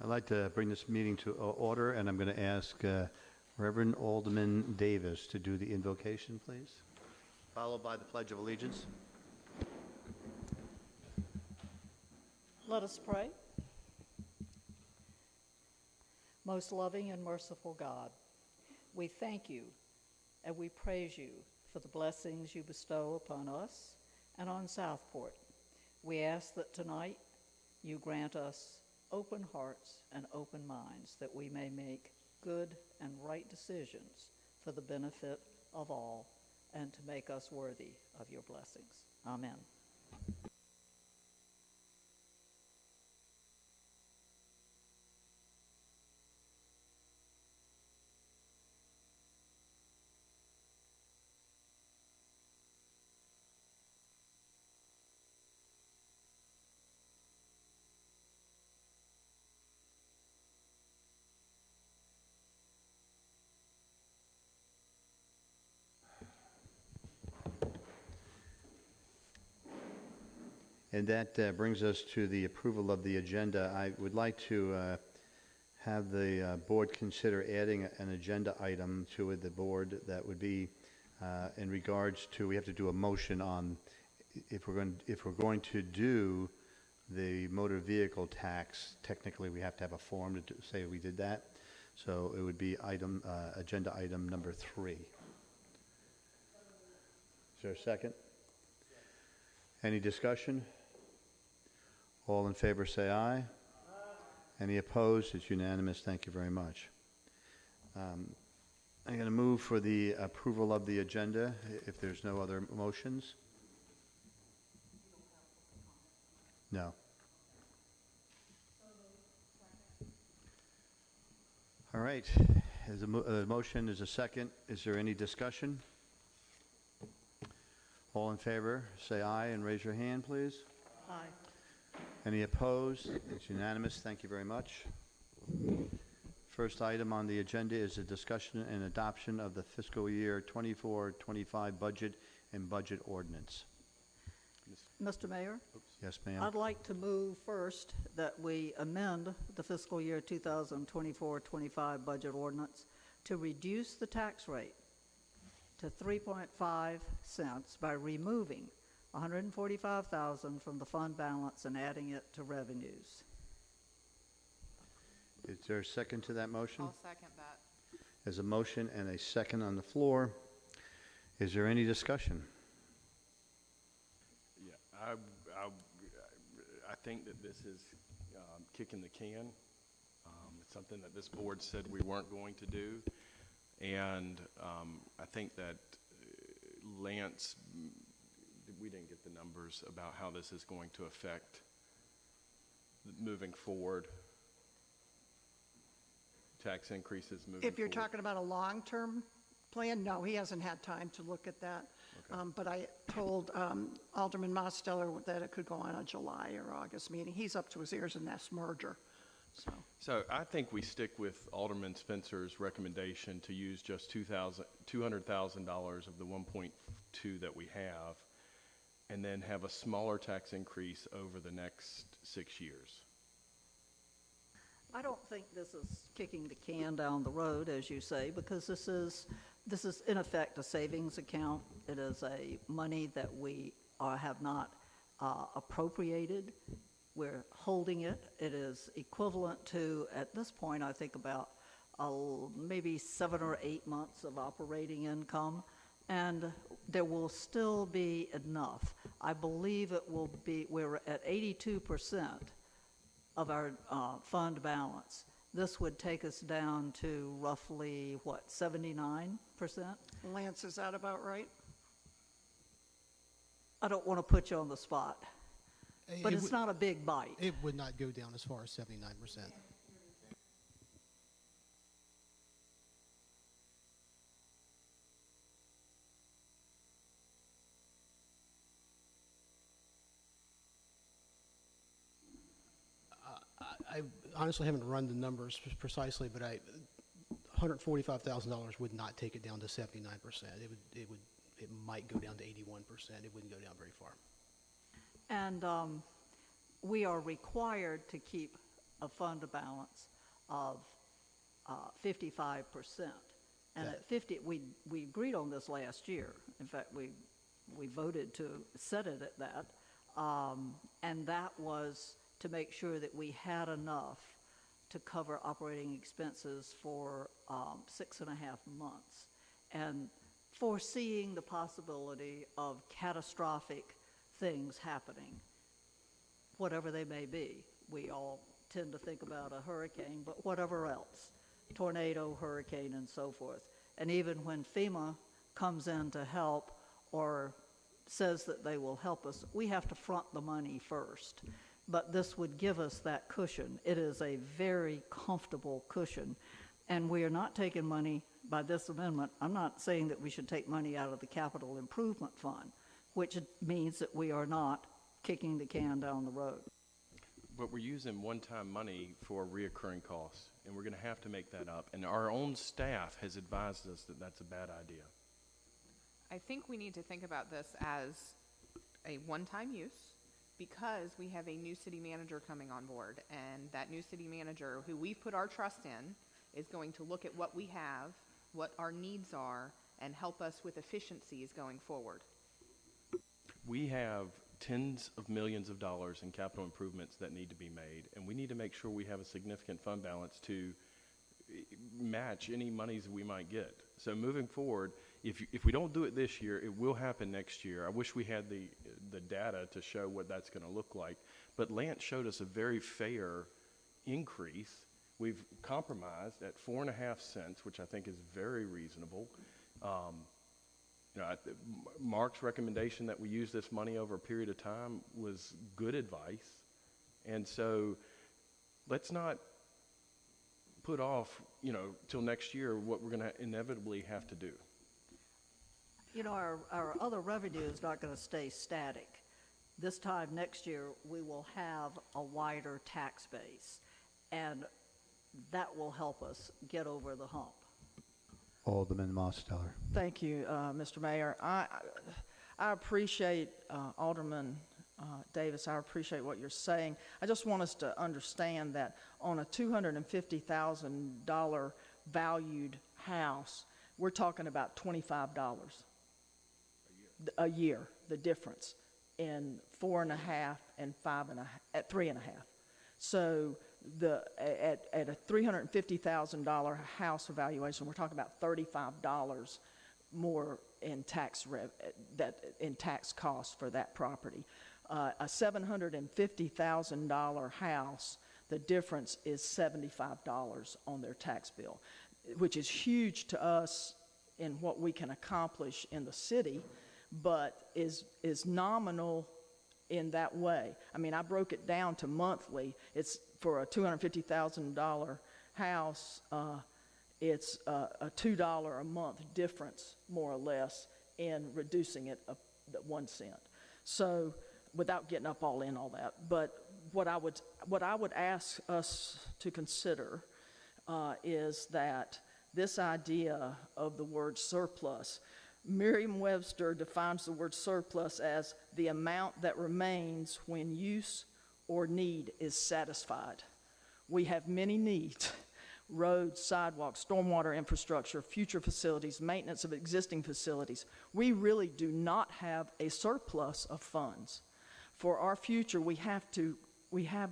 I'd like to bring this meeting to order, and I'm going to ask Reverend Alderman Davis to do the invocation, please, followed by the Pledge of Allegiance. Let us pray. Most loving and merciful God, we thank you and we praise you for the blessings you bestow upon us and on Southport. We ask that tonight you grant us open hearts and open minds that we may make good and right decisions for the benefit of all and to make us worthy of your blessings. Amen. And that brings us to the approval of the agenda. I would like to have the board consider adding an agenda item to the board that would be in regards to, we have to do a motion on if we're going to do the motor vehicle tax. Technically, we have to have a form to say we did that. So it would be agenda item number 3. Is there a second? Any discussion? All in favor say aye. Aye. Any opposed? It's unanimous. Thank you very much. I'm going to move for the approval of the agenda if there's no other motions. No. All right. As a motion is a second. Is there any discussion? All in favor say aye and raise your hand, please. Aye. Any opposed? It's unanimous. Thank you very much. First item on the agenda is a discussion and adoption of the fiscal year 24-25 budget and budget ordinance. Mr. Mayor? Yes, ma'am. I'd like to move first that we amend the fiscal year 2024-25 budget ordinance to reduce the tax rate to 3.5 cents by removing $145,000 from the fund balance and adding it to revenues. Is there a second to that motion? I'll second that. There's a motion and a second on the floor. Is there any discussion? Yeah, I think that this is kicking the can. It's something that this board said we weren't going to do. And I think that Lance, we didn't get the numbers about how this is going to affect moving forward, tax increases moving forward. If you're talking about a long-term plan, no, he hasn't had time to look at that. Okay. But I told Alderman Mosteller that it could go on a July or August meeting. He's up to his ears in this merger. So I think we stick with Alderman Spencer's recommendation to use just $200,000 of the 1.2 that we have, and then have a smaller tax increase over the next 6 years. I don't think this is kicking the can down the road, as you say, because this is in effect a savings account. It is a money that we have not appropriated. We're holding it. It is equivalent to, at this point, I think about maybe 7 or 8 months of operating income, and there will still be enough. I believe it will be, we're at 82% of our fund balance. This would take us down to roughly, what, 79%? Lance, is that about right? I don't want to put you on the spot. But it's not a big bite. It would not go down as far as 79%. I honestly haven't run the numbers precisely, but $145,000 would not take it down to 79%. It might go down to 81%. It wouldn't go down very far. And we are required to keep a fund balance of 55%. And at 50, we agreed on this last year. In fact, we voted to set it at that. And that was to make sure that we had enough to cover operating expenses for 6.5 months. And foreseeing the possibility of catastrophic things happening, whatever they may be. We all tend to think about a hurricane, but whatever else, tornado, hurricane, and so forth. And even when FEMA comes in to help or says that they will help us, we have to front the money first. But this would give us that cushion. It is a very comfortable cushion. And we are not taking money by this amendment. I'm not saying that we should take money out of the capital improvement fund, which means that we are not kicking the can down the road. But we're using one-time money for reoccurring costs, and we're going to have to make that up. And our own staff has advised us that that's a bad idea. I think we need to think about this as a one-time use because we have a new city manager coming on board, and that new city manager, who we've put our trust in, is going to look at what we have, what our needs are, and help us with efficiencies going forward. We have tens of millions of dollars in capital improvements that need to be made, and we need to make sure we have a significant fund balance to match any monies we might get. So moving forward, if we don't do it this year, it will happen next year. I wish we had the data to show what that's going to look like, but Lance showed us a very fair increase. We've compromised at 4.5 cents, which I think is very reasonable. Mark's recommendation that we use this money over a period of time was good advice. And so let's not put off, till next year what we're going to inevitably have to do. Our other revenue is not going to stay static. This time next year, we will have a wider tax base, and that will help us get over the hump. Alderman Mosteller. Thank you, Mr. Mayor. I appreciate Alderman Davis. I appreciate what you're saying. I just want us to understand that on a $250,000 valued house, we're talking about $25 a year, the difference in 4.5 and 5.5 at 3.5. So at a $350,000 house evaluation, we're talking about $35 more in tax costs for that property. A $750,000 house, the difference is $75 on their tax bill, which is huge to us in what we can accomplish in the city, but is nominal in that way. I mean, I broke it down to monthly. It's for a $250,000 house, it's a $2 a month difference, more or less, in reducing it 1 cent. So, without getting up all in all that, but what I would ask us to consider is that this idea of the word surplus. Merriam-Webster defines the word surplus as the amount that remains when use or need is satisfied. We have many needs: roads, sidewalks, stormwater infrastructure, future facilities, maintenance of existing facilities. We really do not have a surplus of funds. For our future, we have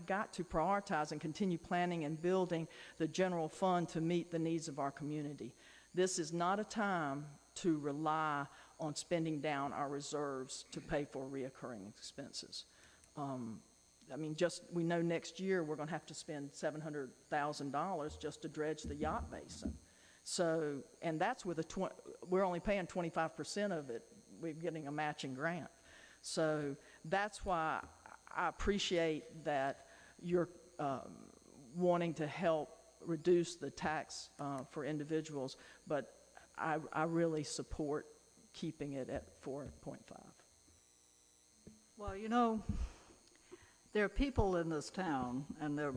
got to prioritize and continue planning and building the general fund to meet the needs of our community. This is not a time to rely on spending down our reserves to pay for reoccurring expenses. We know next year we're going to have to spend $700,000 just to dredge the yacht basin. So, and that's with we're only paying 25% of it. We're getting a matching grant. So that's why I appreciate that you're wanting to help reduce the tax for individuals, but I really support keeping it at 4.5. Well, there are people in this town, and there are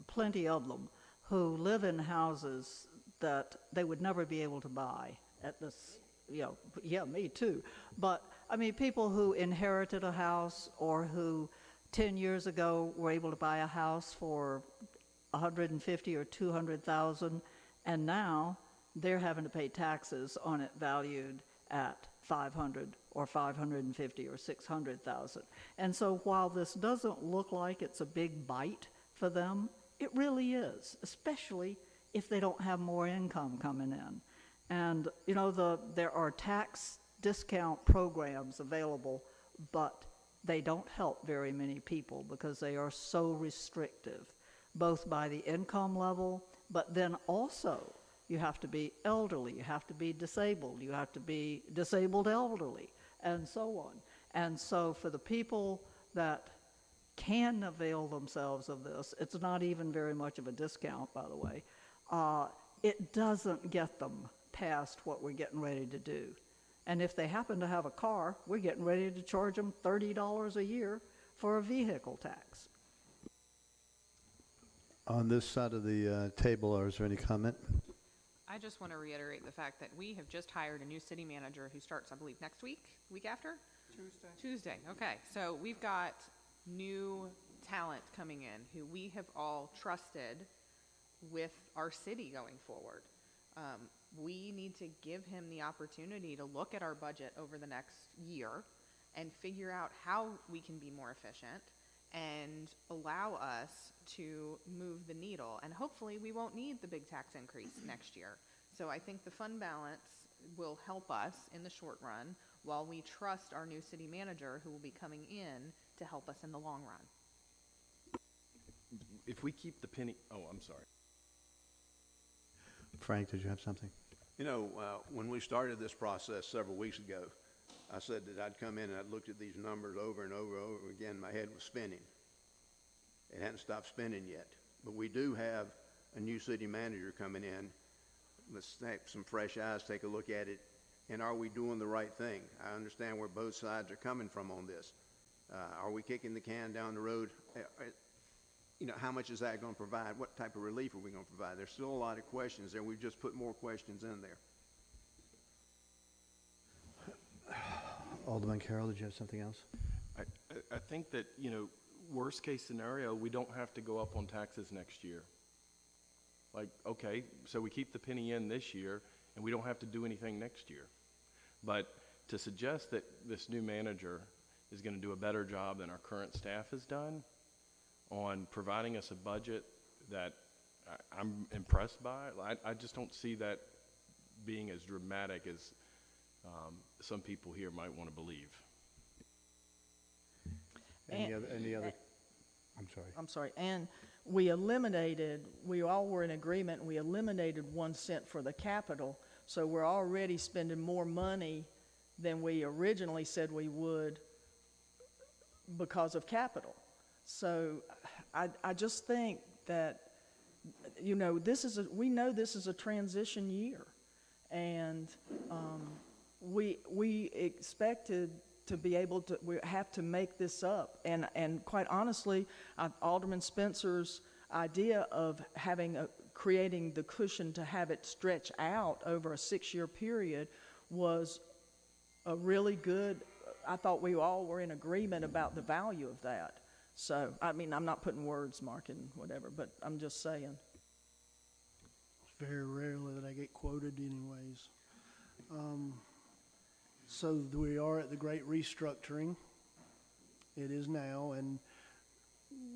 plenty of them, who live in houses that they would never be able to buy at this, yeah, me too. But, people who inherited a house or who 10 years ago were able to buy a house for 150 or 200,000, and now they're having to pay taxes on it valued at 500 or 550 or 600,000. And so while this doesn't look like it's a big bite for them, it really is, especially if they don't have more income coming in. And, you know, there are tax discount programs available, but they don't help very many people because they are so restrictive, both by the income level, but then also you have to be elderly, you have to be disabled, you have to be disabled elderly, and so on. And so for the people that can avail themselves of this, it's not even very much of a discount, by the way, it doesn't get them past what we're getting ready to do. And if they happen to have a car, we're getting ready to charge them $30 a year for a vehicle tax. On this side of the table, is there any comment? I just want to reiterate the fact that we have just hired a new city manager who starts, I believe, next week after? Tuesday, okay. So we've got new talent coming in who we have all trusted with our city going forward. We need to give him the opportunity to look at our budget over the next year and figure out how we can be more efficient and allow us to move the needle. And hopefully we won't need the big tax increase next year. So I think the fund balance will help us in the short run while we trust our new city manager who will be coming in to help us in the long run. If we keep the penny, I'm sorry. Frank, did you have something? You know, when we started this process several weeks ago, I said that I'd come in and I'd looked at these numbers over and over and over again. My head was spinning. It hadn't stopped spinning yet. But we do have a new city manager coming in. Let's have some fresh eyes, take a look at it. And are we doing the right thing? I understand where both sides are coming from on this. Are we kicking the can down the road? You know, how much is that going to provide? What type of relief are we going to provide? There's still a lot of questions there. We've just put more questions in there. Alderman Carroll, did you have something else? I think that, you know, worst case scenario, we don't have to go up on taxes next year. Like, okay, so we keep the penny in this year and we don't have to do anything next year. But to suggest that this new manager is going to do a better job than our current staff has done on providing us a budget that I'm impressed by, I just don't see that being as dramatic as some people here might want to believe. Any other? I'm sorry. And we all were in agreement, we eliminated 1 cent for the capital, so we're already spending more money than we originally said we would because of capital. So I just think that, you know, we know this is a transition year, and we expected to be able to, we have to make this up. And quite honestly, Alderman Spencer's idea of creating the cushion to have it stretch out over a 6-year period was a really good, I thought we all were in agreement about the value of that. So, I mean, I'm not putting words, Mark, and whatever, but I'm just saying. It's very rarely that I get quoted anyways. So we are at the great restructuring. It is now, and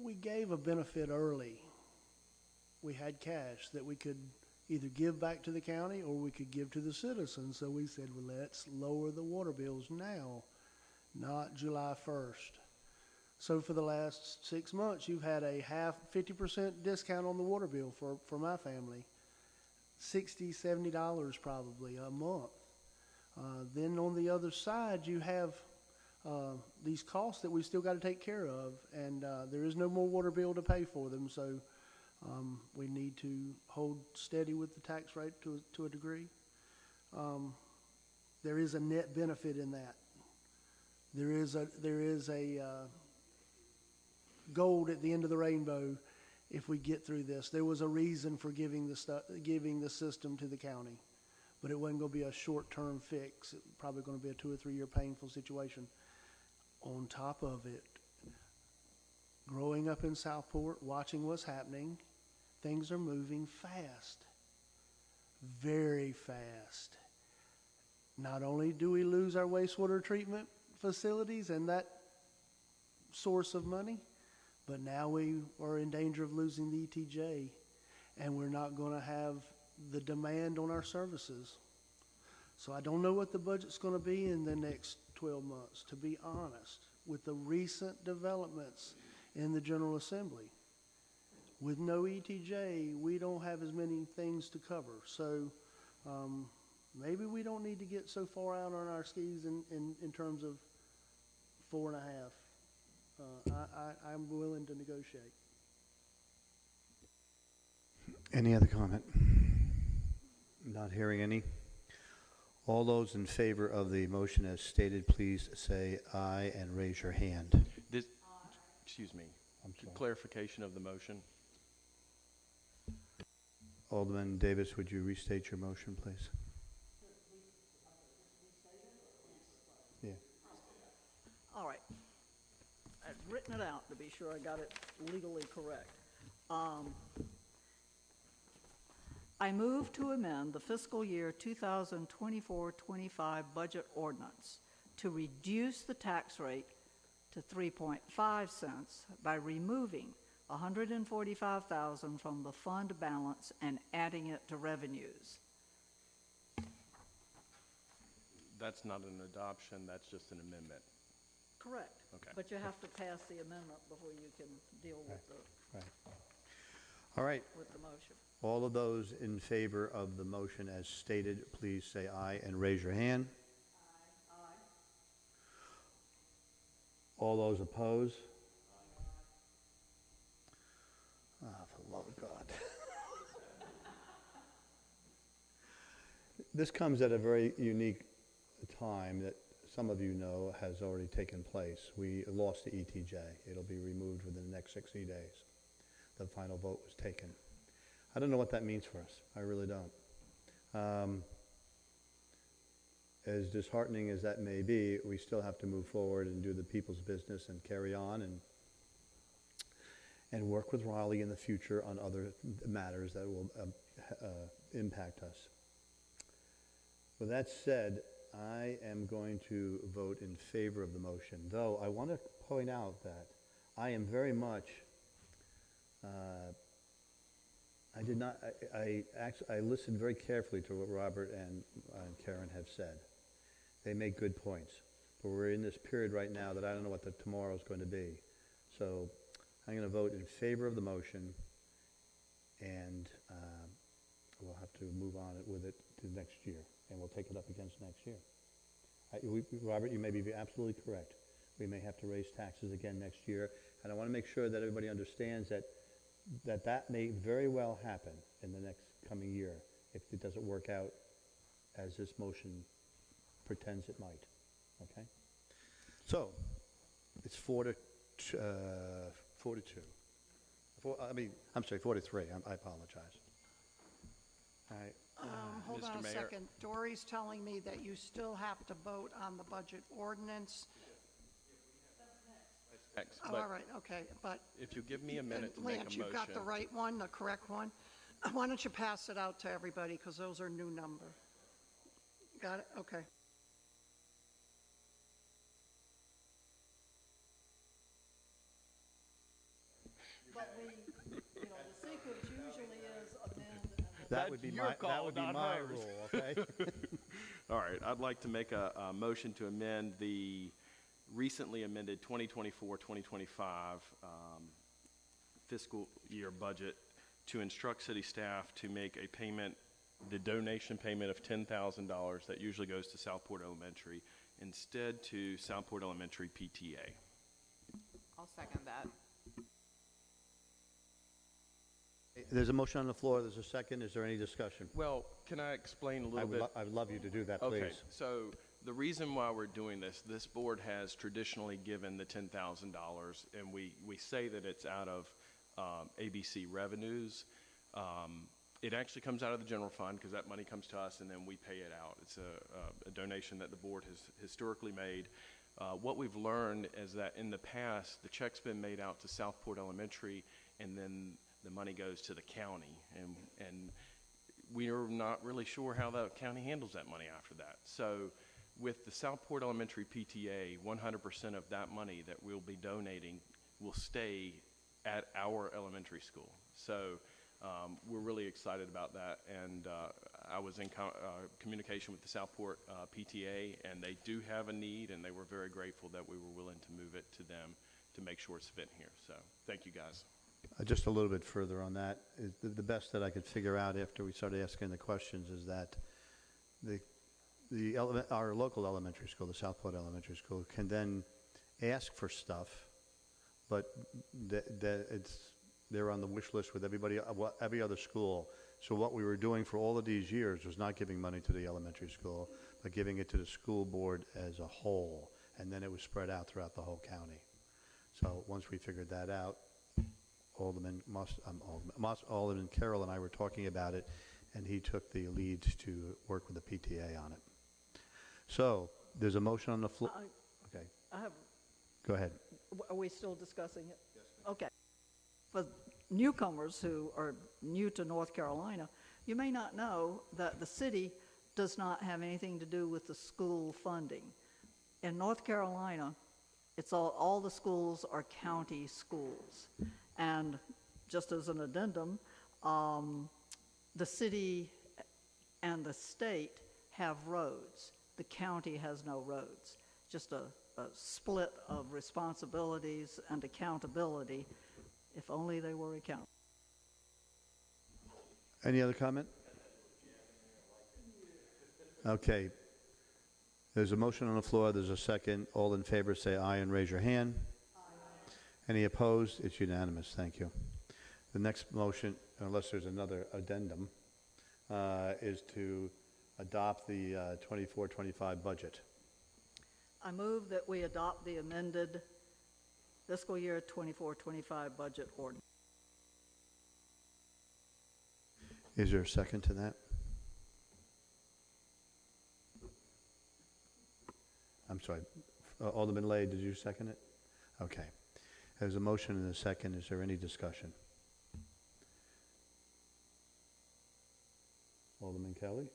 we gave a benefit early. We had cash that we could either give back to the county or we could give to the citizens. So we said, well, let's lower the water bills now, not July 1st. So for the last 6 months, you've had a 50% discount on the water bill for my family. $60, $70 probably a month. Then on the other side, you have these costs that we still got to take care of, and there is no more water bill to pay for them. So we need to hold steady with the tax rate to a degree. There is a net benefit in that. There is a gold at the end of the rainbow if we get through this. There was a reason for giving the system to the county, but it wasn't going to be a short-term fix. It was probably going to be a 2 or 3 year painful situation. On top of it, growing up in Southport, watching what's happening, things are moving fast, very fast. Not only do we lose our wastewater treatment facilities and that source of money, but now we are in danger of losing the ETJ, and we're not going to have the demand on our services. So I don't know what the budget's going to be in the next 12 months, to be honest, with the recent developments in the General Assembly. With no ETJ, we don't have as many things to cover. So maybe we don't need to get so far out on our skis in terms of 4.5. I'm willing to negotiate. Any other comment? Not hearing any. All those in favor of the motion as stated, please say aye and raise your hand. This, excuse me, I'm sorry. clarification of the motion. Alderman Davis, would you restate your motion, please? Yeah. All right. I've written it out to be sure I got it legally correct. I move to amend the fiscal year 2024-25 budget ordinance to reduce the tax rate to 3.5 cents by removing $145,000 from the fund balance and adding it to revenues. That's not an adoption, that's just an amendment. Correct. Okay. But you have to pass the amendment before you can deal with the, Right. All right. with the motion. All of those in favor of the motion as stated, please say aye and raise your hand. Aye. All those opposed? Ah, for the love of God. This comes at a very unique time that some of you know has already taken place. We lost the ETJ. It'll be removed within the next 60 days. The final vote was taken. I don't know what that means for us. I really don't. As disheartening as that may be, we still have to move forward and do the people's business and carry on and work with Raleigh in the future on other matters that will impact us. With that said, I am going to vote in favor of the motion, though I want to point out that I am very much I listened very carefully to what Robert and Karen have said. They make good points. But we're in this period right now that I don't know what the tomorrow is going to be. So I'm going to vote in favor of the motion, and we'll have to move on with it to next year, and we'll take it up against next year. Robert, you may be absolutely correct. We may have to raise taxes again next year, and I want to make sure that everybody understands that may very well happen in the next coming year if it doesn't work out as this motion pretends it might. Okay? So, it's 4-2. 4-3. I apologize. All right. Hold on Mr. a Mayor. second. Dory's telling me that you still have to vote on the budget ordinance. Next, Oh, but all right, okay, but if you give me a minute to make a Lance, motion. you've got the right one, the correct one? Why don't you pass it out to everybody, because those are new number. Got it? Okay. But the sequence usually is amend and That would be your my call, not hers. rule, okay? All right, I'd like to make a motion to amend the recently amended 2024-2025 fiscal year budget to instruct city staff to make a payment, the donation payment of $10,000 that usually goes to Southport Elementary, instead to Southport Elementary PTA. I'll second that. There's a motion on the floor. There's a second. Is there any discussion? Well, can I explain a little bit? I would love you to do that, please. Okay, so the reason why we're doing this board has traditionally given the $10,000, and we say that it's out of ABC revenues. It actually comes out of the general fund because that money comes to us and then we pay it out. It's a donation that the board has historically made. What we've learned is that in the past, the check's been made out to Southport Elementary, and then the money goes to the county, and we're not really sure how the county handles that money after that. So with the Southport Elementary PTA, 100% of that money that we'll be donating will stay at our elementary school. So we're really excited about that, and I was in communication with the Southport PTA, and they do have a need, and they were very grateful that we were willing to move it to them to make sure it's fit here. So thank you, guys. Just a little bit further on that, the best that I could figure out after we started asking the questions is that our local elementary school, the Southport Elementary School, can then ask for stuff, but they're on the wish list with every other school. So what we were doing for all of these years was not giving money to the elementary school, but giving it to the school board as a whole, and then it was spread out throughout the whole county. So once we figured that out, Alderman Carroll and I were talking about it, and he took the lead to work with the PTA on it. So there's a motion on the floor. Okay, I have, go ahead. are we still discussing it? Yes. Okay. For newcomers who are new to North Carolina, you may not know that the city does not have anything to do with the school funding. In North Carolina, it's all the schools are county schools. And just as an addendum, the city and the state have roads. The county has no roads. Just a split of responsibilities and accountability, if only they were accountable. Any other comment? Okay. There's a motion on the floor. There's a second. All in favor say aye and raise your hand. Aye. Any opposed? It's unanimous. Thank you. The next motion, unless there's another addendum, is to adopt the 24-25 budget. I move that we adopt the amended fiscal year 24-25 budget ordinance. Is there a second to that? I'm sorry. Alderman Lay, did you second it? Okay. There's a motion and a second. Is there any discussion? Alderman Kelly?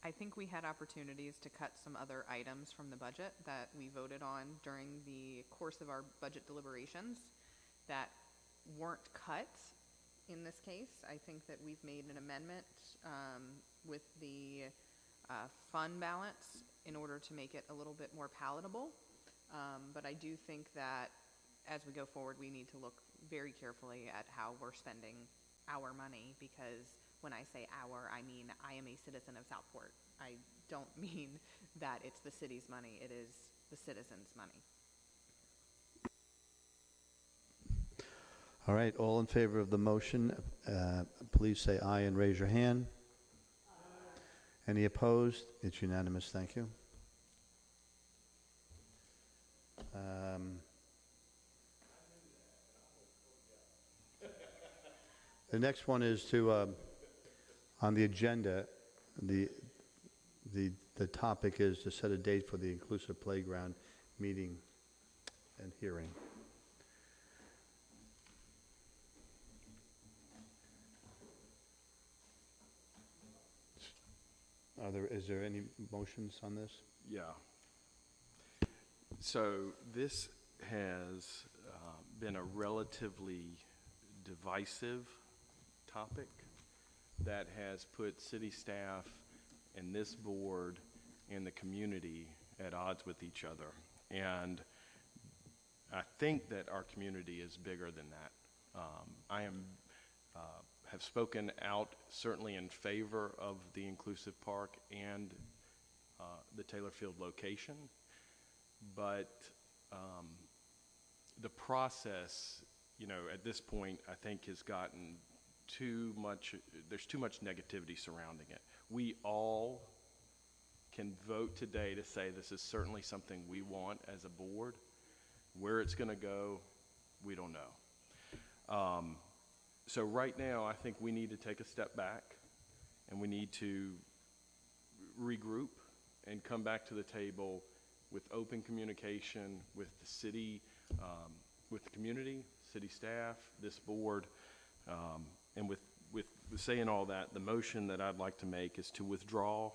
I think we had opportunities to cut some other items from the budget that we voted on during the course of our budget deliberations that weren't cut in this case. I think that we've made an amendment with the fund balance in order to make it a little bit more palatable. But I do think that as we go forward, we need to look very carefully at how we're spending our money, because when I say our, I mean I am a citizen of Southport. I don't mean that it's the city's money. It is the citizens' money. All right. All in favor of the motion, please say aye and raise your hand. Aye. Any opposed? It's unanimous. Thank you. The next one is to, on the agenda, the topic is to set a date for the Inclusive Playground meeting and hearing. Is there any motions on this? Yeah. So this has been a relatively divisive topic that has put city staff and this board and the community at odds with each other. And I think that our community is bigger than that. I have spoken out certainly in favor of the inclusive park and the Taylor Field location, but the process, at this point, I think has gotten there's too much negativity surrounding it. We all can vote today to say this is certainly something we want as a board. Where it's going to go, we don't know. So right now, I think we need to take a step back, and we need to regroup and come back to the table with open communication with the city with the community, city staff, this board, and with saying all that, the motion that I'd like to make is to withdraw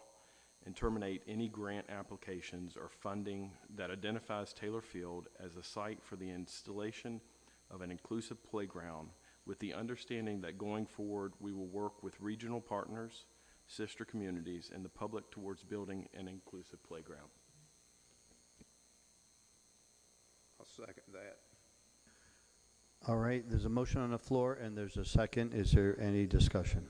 and terminate any grant applications or funding that identifies Taylor Field as a site for the installation of an inclusive playground, with the understanding that going forward, we will work with regional partners, sister communities, and the public towards building an inclusive playground. I'll second that. All right, there's a motion on the floor and there's a second. Is there any discussion?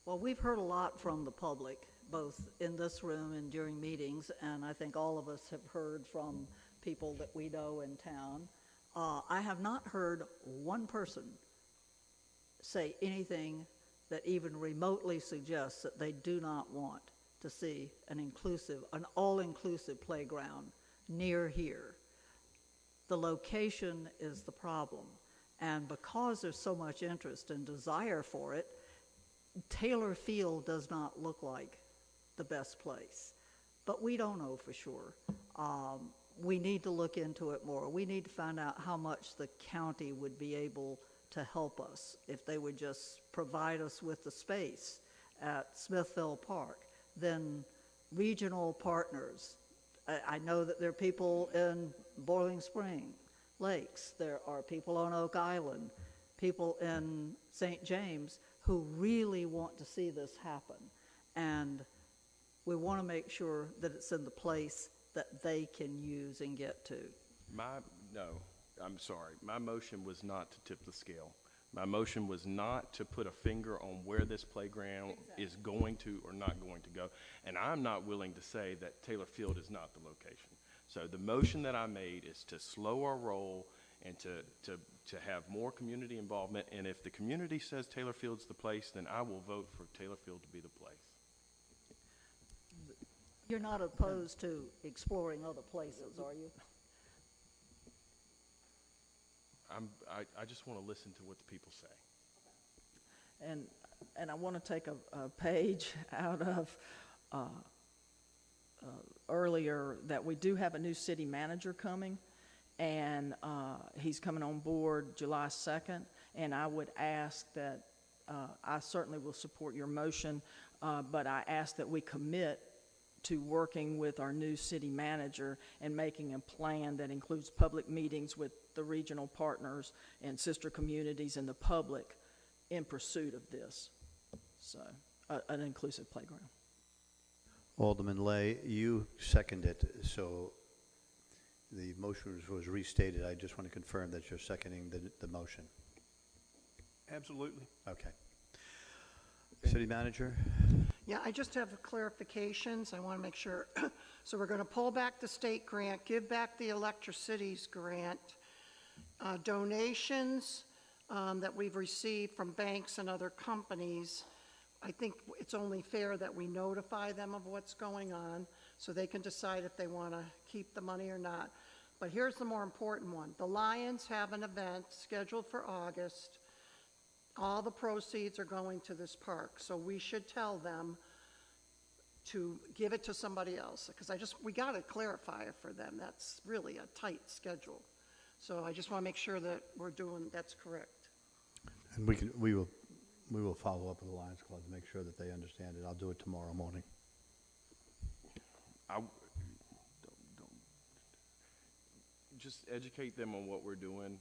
Well, we've heard a lot from the public, both in this room and during meetings, and I think all of us have heard from people that we know in town. I have not heard one person say anything that even remotely suggests that they do not want to see an all-inclusive playground near here. The location is the problem, and because there's so much interest and desire for it, Taylor Field does not look like the best place, but we don't know for sure. We need to look into it more. We need to find out how much the county would be able to help us if they would just provide us with the space at Smithville Park. Then regional partners. I know that there are people in Boiling Spring Lakes. There are people on Oak Island, people in St. James who really want to see this happen. And we want to make sure that it's in the place that they can use and get to. I'm sorry. My motion was not to tip the scale. My motion was not to put a finger on where this playground is going to or not going to go. And I'm not willing to say that Taylor Field is not the location. So the motion that I made is to slow our roll and to have more community involvement. And if the community says Taylor Field's the place, then I will vote for Taylor Field to be the place. You're not opposed to exploring other places, are you? I just want to listen to what the people say. And I want to take a page out of earlier that we do have a new city manager coming, and he's coming on board July 2nd, and I would ask that, I certainly will support your motion, but I ask that we commit to working with our new city manager and making a plan that includes public meetings with the regional partners and sister communities and the public in pursuit of this. So, an inclusive playground. Alderman Lay, you seconded it, so the motion was restated. I just want to confirm that you're seconding the motion. Absolutely. Okay. City manager? Yeah, I just have clarifications. I want to make sure. So we're going to pull back the state grant, give back the electricity's grant, donations that we've received from banks and other companies. I think it's only fair that we notify them of what's going on so they can decide if they want to keep the money or not. But here's the more important one. The Lions have an event scheduled for August. All the proceeds are going to this park, so we should tell them to give it to somebody else, because we got to clarify it for them. That's really a tight schedule. So I just want to make sure that that's correct. And we will follow up with the Lions Club to make sure that they understand it. I'll do it tomorrow morning. Just educate them on what we're doing.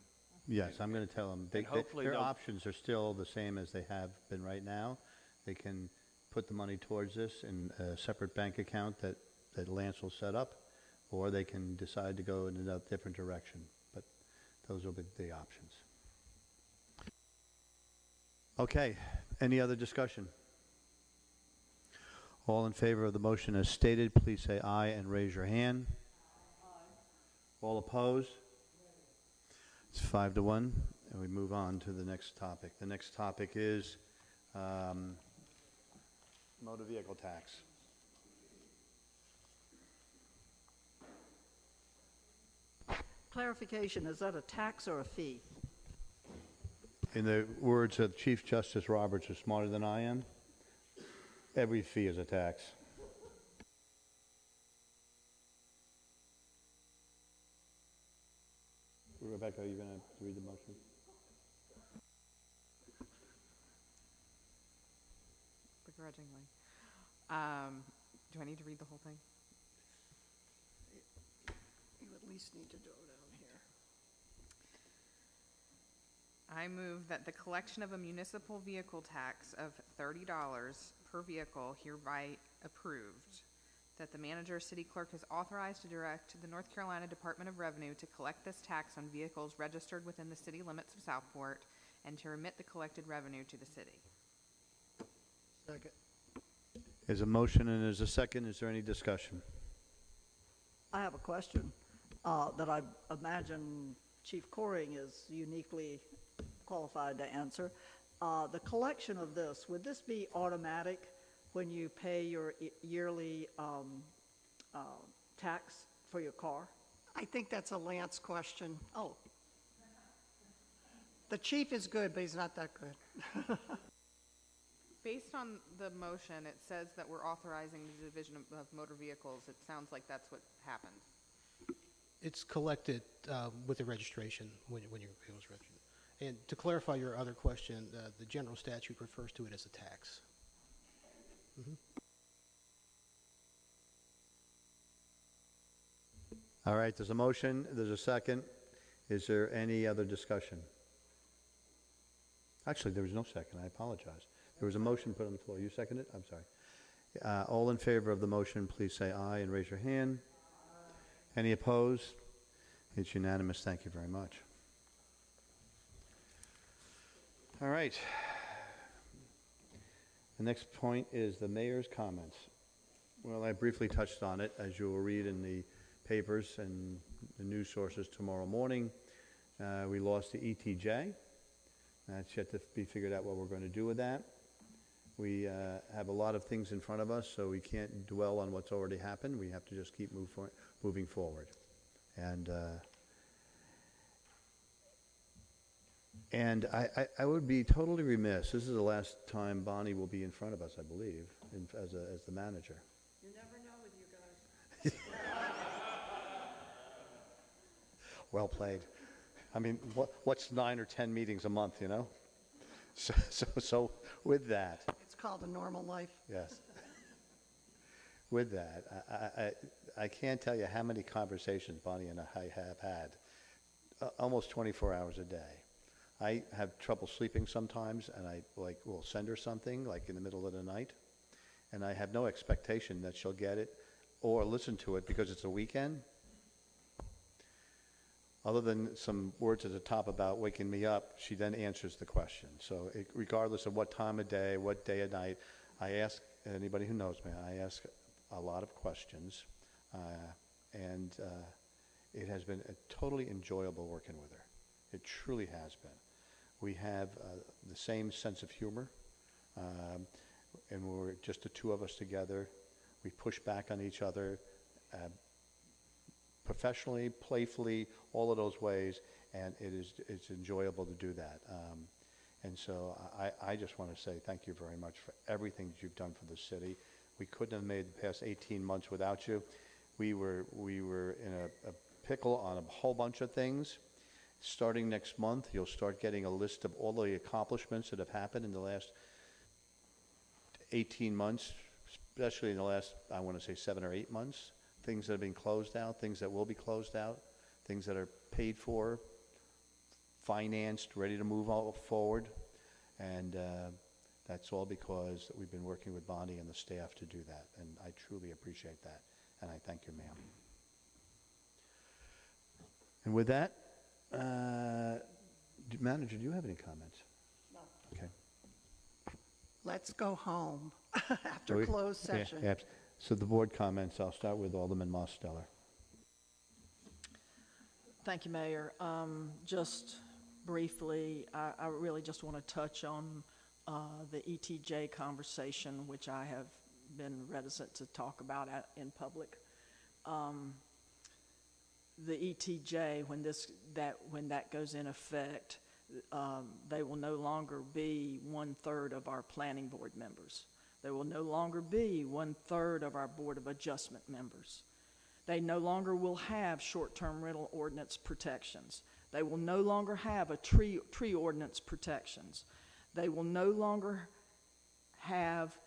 Yes, I'm going to tell them. hopefully Their they'll- options are still the same as they have been right now. They can put the money towards this in a separate bank account that Lance will set up, or they can decide to go in a different direction. But those will be the options. Okay, any other discussion? All in favor of the motion as stated, please say aye and raise your hand. Aye. All opposed? It's 5-1, and we move on to the next topic. The next topic is motor vehicle tax. Clarification, is that a tax or a fee? In the words of Chief Justice Roberts, who's smarter than I am, every fee is a tax. Rebecca, begrudgingly. Do I need to read the whole thing? You at least need to go down here. I move that the collection of a municipal vehicle tax of $30 per vehicle hereby approved, that the manager, city clerk is authorized to direct the North Carolina Department of Revenue to collect this tax on vehicles registered within the city limits of Southport and to remit the collected revenue to the city. Second. There's a motion and there's a second. Is there any discussion? I have a question that I imagine Chief Coring is uniquely qualified to answer. The collection of this, would this be automatic when you pay your yearly tax for your car? I think that's a Lance question. Oh, The chief is good, but he's not that good. Based on the motion, it says that we're authorizing the division of motor vehicles. It sounds like that's what happened. It's collected with the registration when your vehicle is registered. And to clarify your other question, the general statute refers to it as a tax. All right, there's a motion, there's a second. Is there any other discussion? Actually, there was no second, I apologize. There was a motion put on the floor. You seconded it? I'm sorry. All in favor of the motion, please say aye and raise your hand. Any opposed? It's unanimous. Thank you very much. All right. The next point is the mayor's comments. Well, I briefly touched on it, as you will read in the papers and the news sources tomorrow morning. We lost the ETJ. That's yet to be figured out what we're going to do with that. We have a lot of things in front of us, so we can't dwell on what's already happened. We have to just keep moving forward. And I would be totally remiss. This is the last time Bonnie will be in front of us, I believe, as the manager. You never know with you guys. Well played. I mean, what's 9 or 10 meetings a month, you know? So with that, It's called a normal life. yes. With that, I can't tell you how many conversations Bonnie and I have had, almost 24 hours a day. I have trouble sleeping sometimes, and I will send her something like in the middle of the night, and I have no expectation that she'll get it or listen to it because it's a weekend. Other than some words at the top about waking me up, she then answers the question. So regardless of what time of day, what day of night, I ask anybody who knows me, I ask a lot of questions, and it has been totally enjoyable working with her. It truly has been. We have the same sense of humor, and we're just the two of us together. We push back on each other professionally, playfully, all of those ways, and it's enjoyable to do that. And so I just want to say thank you very much for everything that you've done for the city. We couldn't have made the past 18 months without you. We were in a pickle on a whole bunch of things. Starting next month, you'll start getting a list of all the accomplishments that have happened in the last 18 months, especially in the last, I want to say, 7 or 8 months. Things that have been closed out, things that will be closed out, things that are paid for, financed, ready to move forward. And that's all because we've been working with Bonnie and the staff to do that. And I truly appreciate that. And I thank you, ma'am. And with that, Manager, do you have any comments? No. Okay. Let's go home after closed session. Yeah. So the board comments, I'll start with Alderman Mosteller. Thank you, Mayor. Just briefly, I really just want to touch on the ETJ conversation, which I have been reticent to talk about in public. The ETJ, when that goes in effect, they will no longer be 1/3 of our planning board members. They will no longer be 1/3 of our Board of Adjustment members. They no longer will have short-term rental ordinance protections. They will no longer have a tree ordinance protections. They will no longer have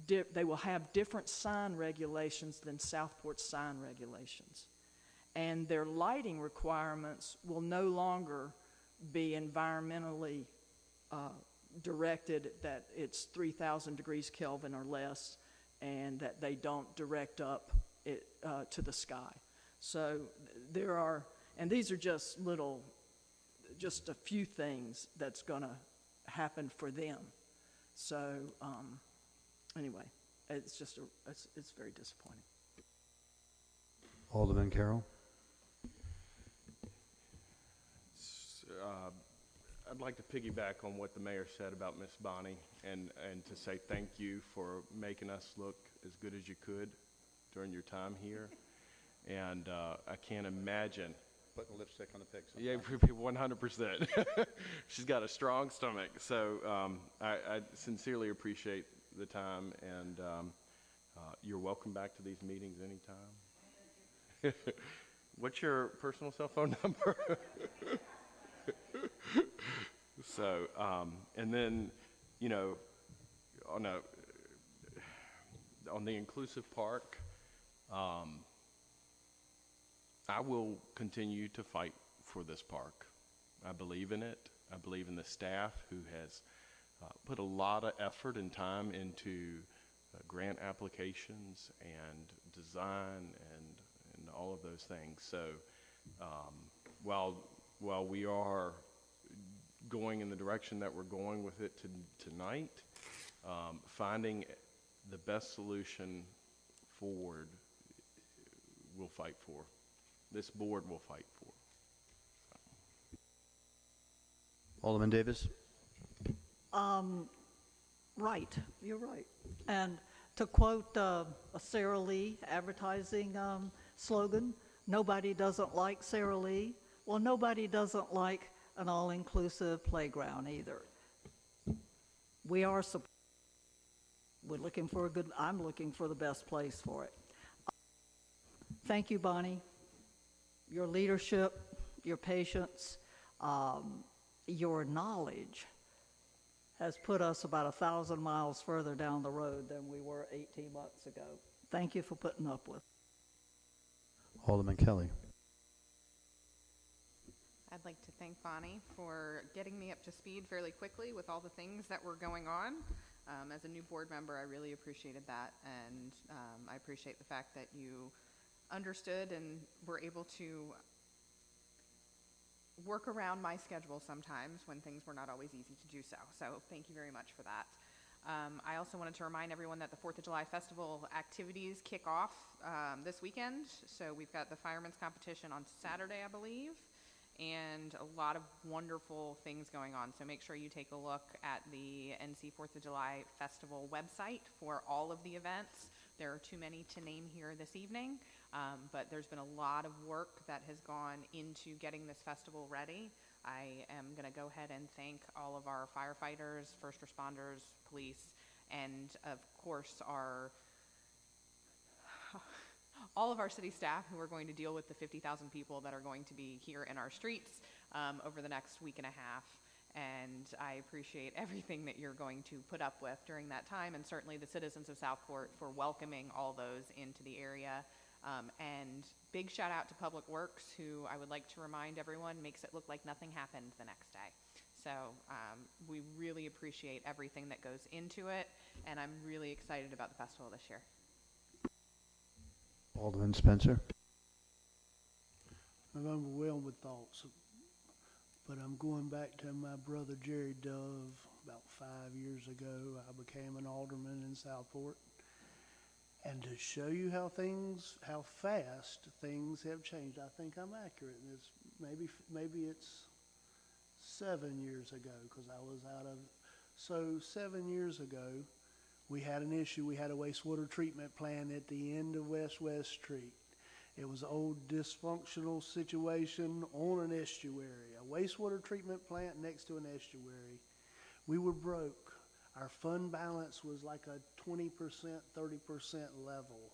they will have different sign regulations than Southport's sign regulations. And their lighting requirements will no longer be environmentally directed, that it's 3,000 degrees Kelvin or less, and that they don't direct up it to the sky. So there are, and these are just a few things that's going to happen for them. So anyway, it's just it's very disappointing. Alderman Carroll? I'd like to piggyback on what the mayor said about Miss Bonnie and to say thank you for making us look as good as you could during your time here. And I can't imagine. Putting lipstick on the pig. Yeah, 100%. She's got a strong stomach. So I sincerely appreciate the time, and you're welcome back to these meetings anytime. What's your personal cell phone number? So, and then, you know, on the inclusive park, I will continue to fight for this park. I believe in it. I believe in the staff who has put a lot of effort and time into grant applications and design and all of those things. So while we are going in the direction that we're going with it tonight, finding the best solution forward, we'll fight for. This board will fight for. Alderman Davis? Right, you're right. And to quote a Sara Lee advertising slogan, nobody doesn't like Sara Lee. Well, nobody doesn't like an all-inclusive playground either. We're looking for I'm looking for the best place for it. Thank you, Bonnie. Your leadership, your patience, your knowledge has put us about 1,000 miles further down the road than we were 18 months ago. Thank you for putting up with. Alderman Kelly? I'd like to thank Bonnie for getting me up to speed fairly quickly with all the things that were going on. As a new board member, I really appreciated that, and I appreciate the fact that you understood and were able to work around my schedule sometimes when things were not always easy to do so. So thank you very much for that. I also wanted to remind everyone that the 4th of July Festival activities kick off this weekend. So we've got the firemen's competition on Saturday, I believe, and a lot of wonderful things going on. So make sure you take a look at the NC 4th of July Festival website for all of the events. There are too many to name here this evening, but there's been a lot of work that has gone into getting this festival ready. I am going to go ahead and thank all of our firefighters, first responders, police, and of course all of our city staff who are going to deal with the 50,000 people that are going to be here in our streets over the next week and a half. And I appreciate everything that you're going to put up with during that time, and certainly the citizens of Southport for welcoming all those into the area. And big shout out to Public Works, who I would like to remind everyone makes it look like nothing happened the next day. So we really appreciate everything that goes into it, and I'm really excited about the festival this year. Alderman Spencer? I'm overwhelmed with thoughts, but I'm going back to my brother Jerry Dove. About 5 years ago, I became an alderman in Southport. And to show you how fast things have changed, I think I'm accurate in this. Maybe it's 7 years ago, because I was out of. So 7 years ago, we had an issue. We had a wastewater treatment plant at the end of West Street. It was an old dysfunctional situation on an estuary, a wastewater treatment plant next to an estuary. We were broke. Our fund balance was like a 20%, 30% level.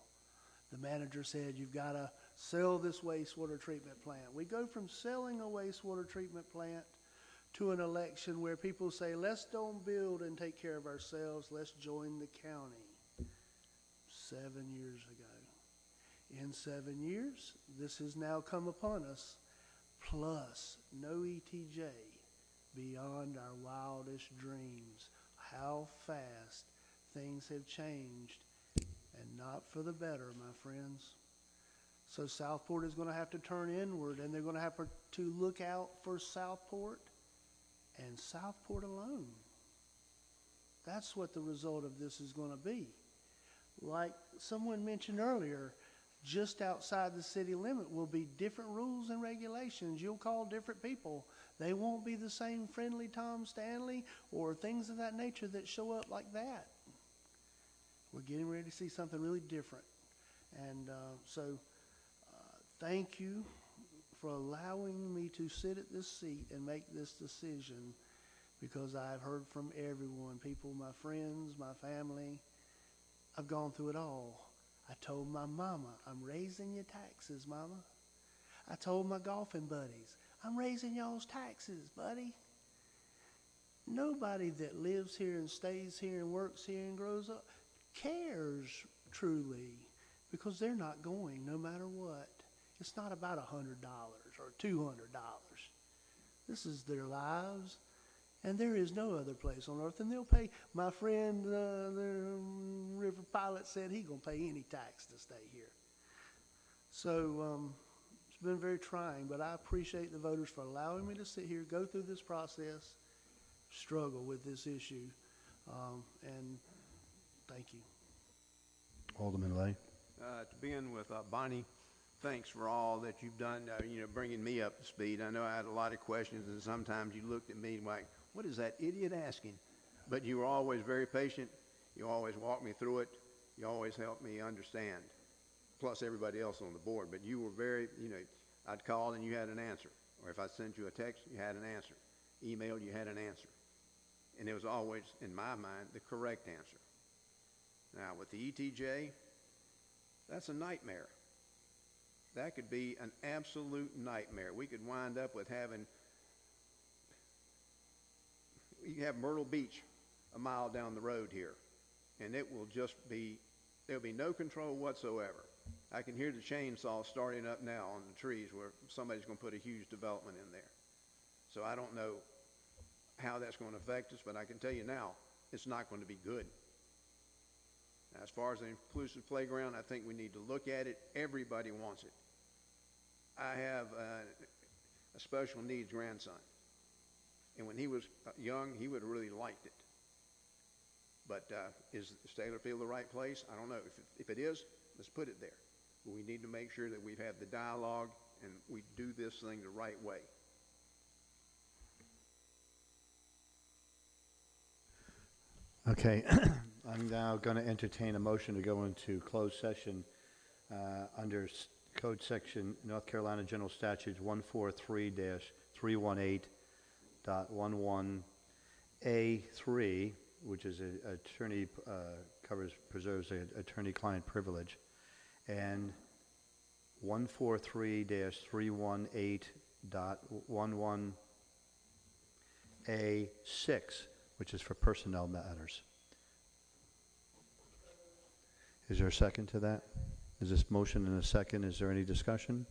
The manager said, you've got to sell this wastewater treatment plant. We go from selling a wastewater treatment plant to an election where people say, let's don't build and take care of ourselves, let's join the county. 7 years ago. In 7 years, this has now come upon us, plus no ETJ, beyond our wildest dreams. How fast things have changed, and not for the better, my friends. So Southport is going to have to turn inward, and they're going to have to look out for Southport and Southport alone. That's what the result of this is going to be. Like someone mentioned earlier, just outside the city limit will be different rules and regulations. You'll call different people. They won't be the same friendly Tom Stanley or things of that nature that show up like that. We're getting ready to see something really different. And thank you for allowing me to sit at this seat and make this decision, because I've heard from everyone, people, my friends, my family. I've gone through it all. I told my mama, I'm raising your taxes, mama. I told my golfing buddies, I'm raising y'all's taxes, buddy. Nobody that lives here and stays here and works here and grows up cares truly, because they're not going no matter what. It's not about $100 or $200. This is their lives, and there is no other place on earth. And they'll pay. My friend, the river pilot, said he's going to pay any tax to stay here. So it's been very trying, but I appreciate the voters for allowing me to sit here, go through this process, struggle with this issue, and thank you. Alderman Lay. To begin with, Bonnie, thanks for all that you've done, bringing me up to speed. I know I had a lot of questions, and sometimes you looked at me like, what is that idiot asking? But you were always very patient. You always walked me through it. You always helped me understand, plus everybody else on the board. But you were very, I'd call and you had an answer. Or if I sent you a text, you had an answer. Email, you had an answer. And it was always, in my mind, the correct answer. Now, with the ETJ, that's a nightmare. That could be an absolute nightmare. We could wind up with you have Myrtle Beach a mile down the road here, and it will just be, there'll be no control whatsoever. I can hear the chainsaw starting up now on the trees where somebody's going to put a huge development in there. So I don't know how that's going to affect us, but I can tell you now, it's not going to be good. Now, as far as an inclusive playground, I think we need to look at it. Everybody wants it. I have a special needs grandson, and when he was young, he would have really liked it. But is Taylorfield the right place? I don't know. If it is, let's put it there. But we need to make sure that we have the dialogue and we do this thing the right way. Okay, I'm now going to entertain a motion to go into closed session under Code Section North Carolina General Statutes 143-318.11A3, which is attorney preserves attorney-client privilege, and 143-318.11A6, which is for personnel matters. Is there a second to that? Is this motion in a second? Is there any discussion?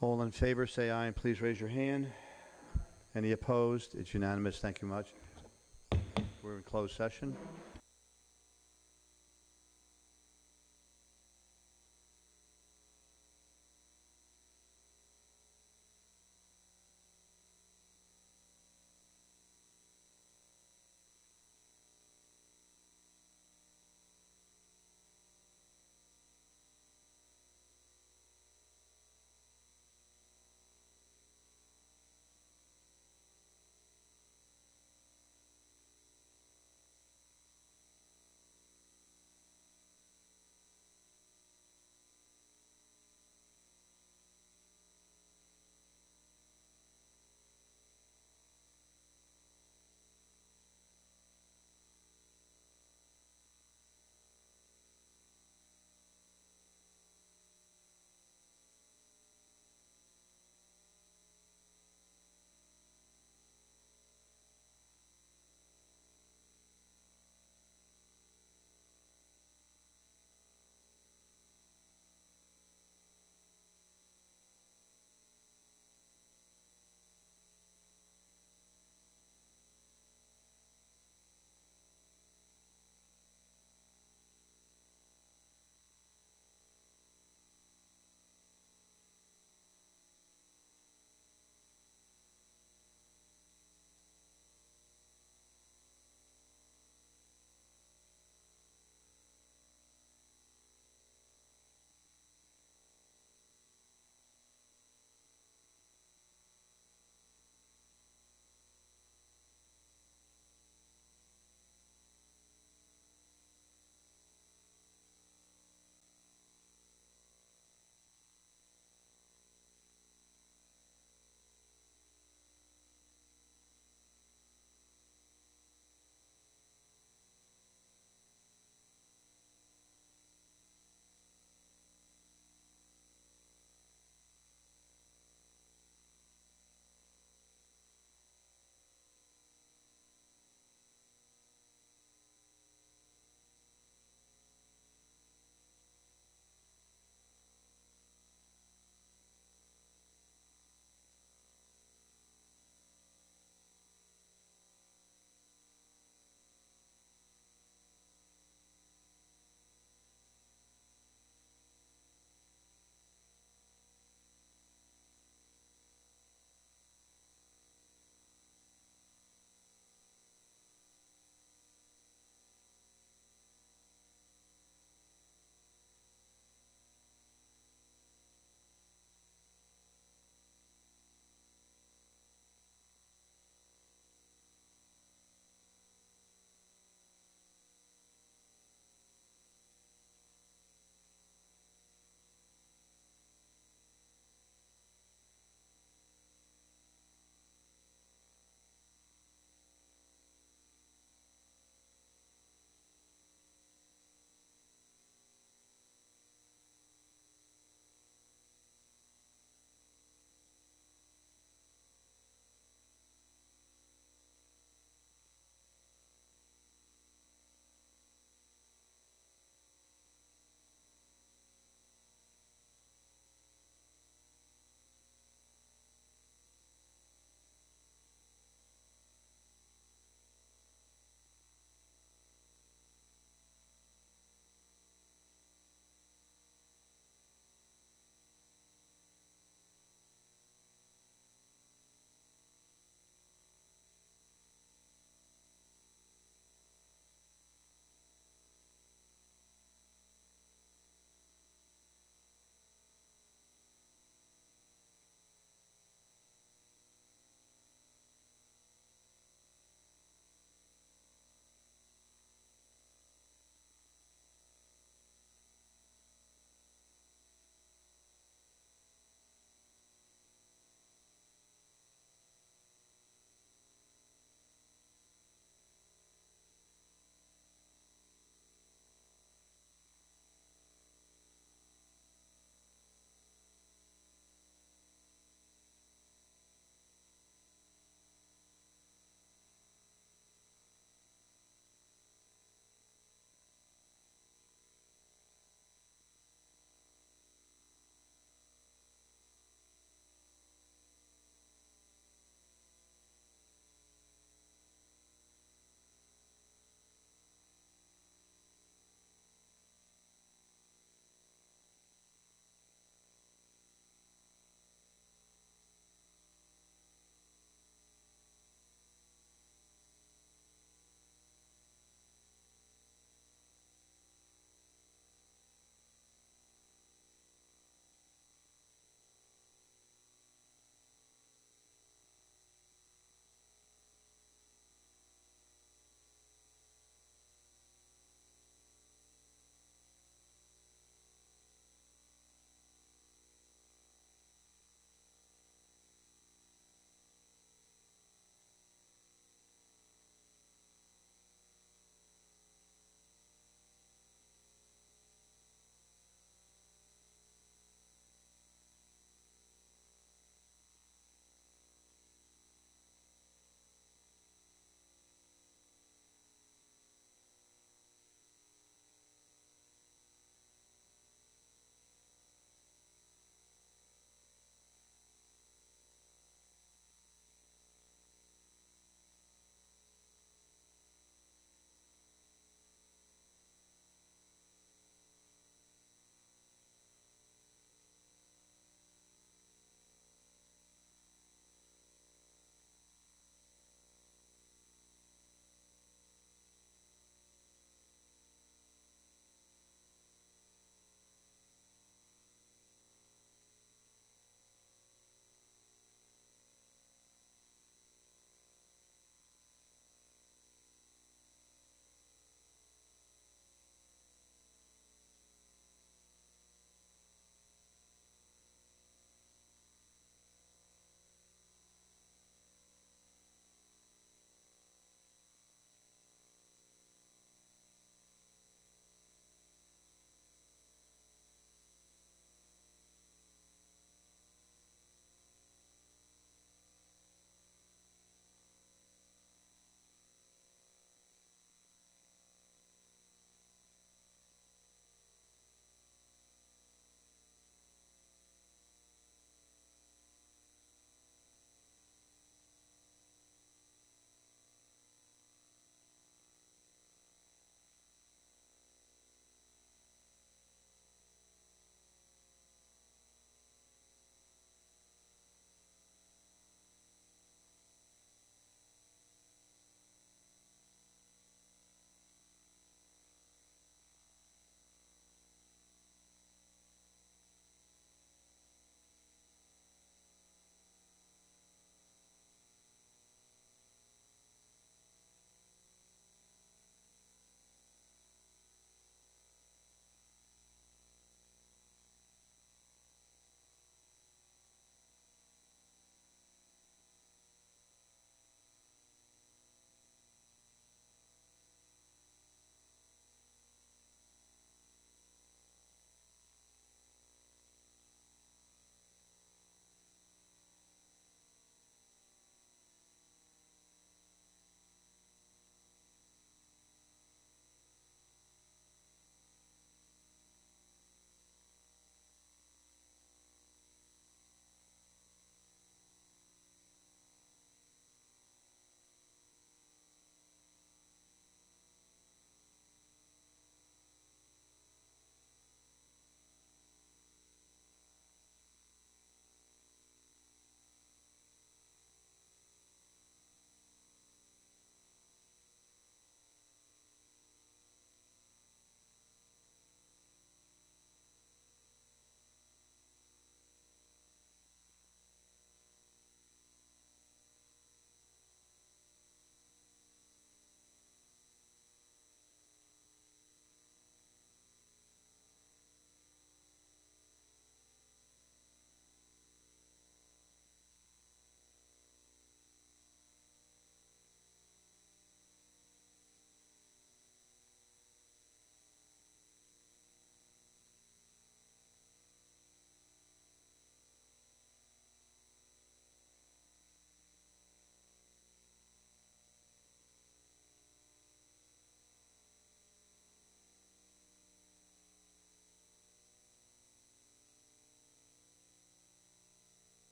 All in favor, say aye, and please raise your hand. Any opposed? It's unanimous. Thank you much. We're in closed session.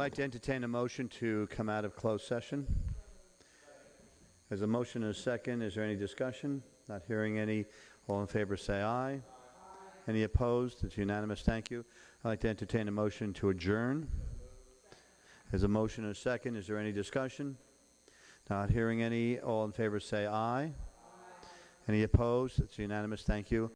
like to entertain a motion to come out of closed session. There's a motion and a second. Is there any discussion? Not hearing any. All in favor say aye. Any opposed? It's unanimous. Thank you. I'd like to entertain a motion to adjourn. There's a motion and a second. Is there any discussion? Not hearing any. All in favor say aye. Any opposed? It's unanimous. Thank you.